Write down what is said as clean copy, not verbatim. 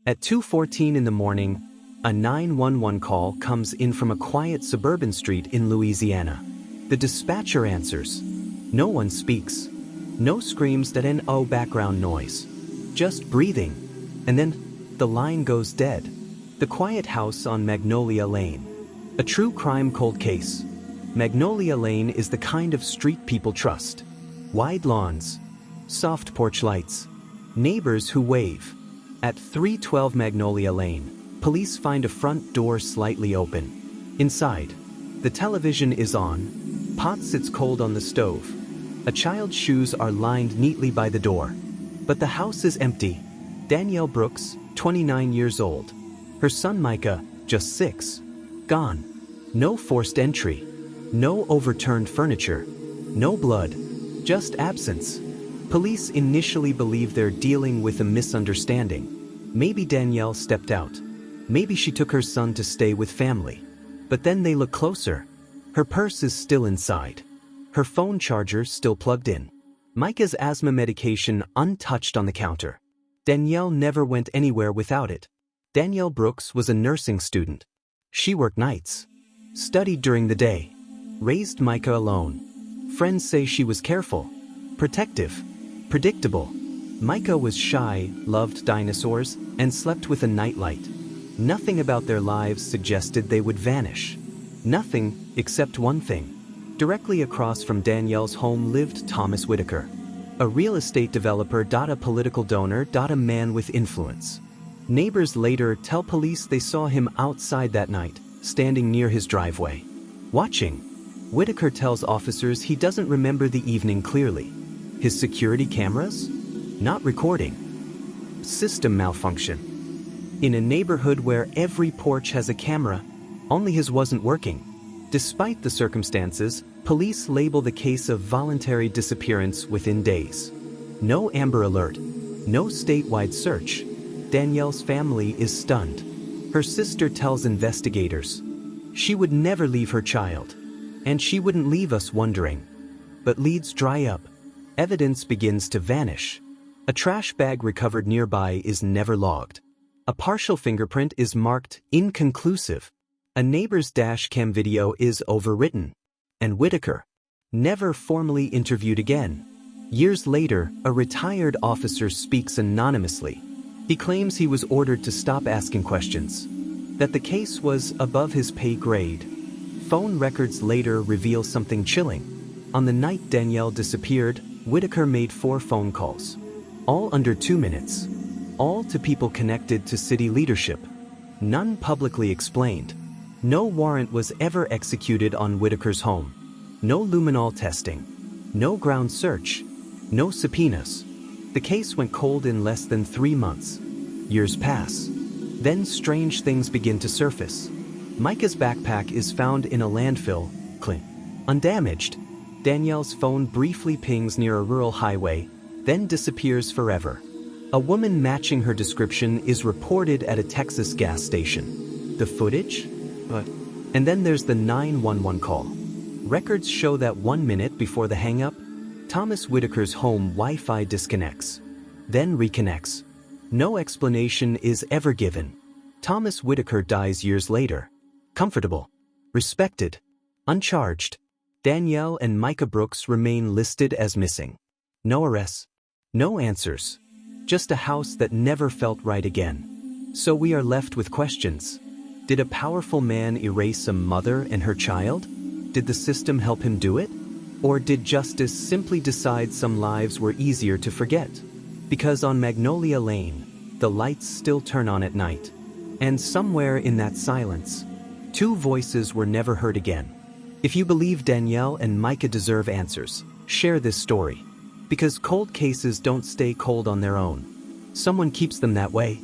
At 2:14 in the morning, a 911 call comes in from a quiet suburban street in Louisiana. The dispatcher answers. No one speaks. No screams that end background noise. Just breathing. And then, the line goes dead. The quiet house on Magnolia Lane. A true crime cold case. Magnolia Lane is the kind of street people trust. Wide lawns. Soft porch lights. Neighbors who wave. At 312 Magnolia Lane, police find a front door slightly open. Inside, the television is on. Pot sits cold on the stove. A child's shoes are lined neatly by the door. But the house is empty. Danielle Brooks, 29 years old. Her son Micah, just 6. Gone. No forced entry. No overturned furniture. No blood. Just absence. Police initially believe they're dealing with a misunderstanding. Maybe Danielle stepped out. Maybe she took her son to stay with family. But then they look closer. Her purse is still inside. Her phone charger still plugged in. Micah's asthma medication untouched on the counter. Danielle never went anywhere without it. Danielle Brooks was a nursing student. She worked nights. Studied during the day. Raised Micah alone. Friends say she was careful. Protective. Predictable. Micah was shy, loved dinosaurs, and slept with a nightlight. Nothing about their lives suggested they would vanish. Nothing, except one thing. Directly across from Danielle's home lived Thomas Whitaker. A real estate developer, a political donor, a man with influence. Neighbors later tell police they saw him outside that night, standing near his driveway. Watching. Whitaker tells officers he doesn't remember the evening clearly. His security cameras? Not recording. System malfunction. In a neighborhood where every porch has a camera, only his wasn't working. Despite the circumstances, police label the case a voluntary disappearance within days. No Amber Alert. No statewide search. Danielle's family is stunned. Her sister tells investigators she would never leave her child, and she wouldn't leave us wondering. But leads dry up. Evidence begins to vanish. A trash bag recovered nearby is never logged. A partial fingerprint is marked inconclusive. A neighbor's dash cam video is overwritten. And Whitaker, never formally interviewed again. Years later, a retired officer speaks anonymously. He claims he was ordered to stop asking questions. That the case was above his pay grade. Phone records later reveal something chilling. On the night Danielle disappeared, Whitaker made 4 phone calls. All under 2 minutes. All to people connected to city leadership. None publicly explained. No warrant was ever executed on Whitaker's home. No luminol testing. No ground search. No subpoenas. The case went cold in less than 3 months. Years pass. Then strange things begin to surface. Micah's backpack is found in a landfill, clean, undamaged. Danielle's phone briefly pings near a rural highway, then disappears forever. A woman matching her description is reported at a Texas gas station. The footage? And then there's the 911 call. Records show that 1 minute before the hang-up, Thomas Whitaker's home Wi-Fi disconnects, then reconnects. No explanation is ever given. Thomas Whitaker dies years later. Comfortable. Respected. Uncharged. Danielle and Micah Brooks remain listed as missing. No arrests. No answers. Just a house that never felt right again. So we are left with questions. Did a powerful man erase a mother and her child? Did the system help him do it? Or did justice simply decide some lives were easier to forget? Because on Magnolia Lane, the lights still turn on at night. And somewhere in that silence, 2 voices were never heard again. If you believe Danielle and Micah deserve answers, share this story. Because cold cases don't stay cold on their own. Someone keeps them that way.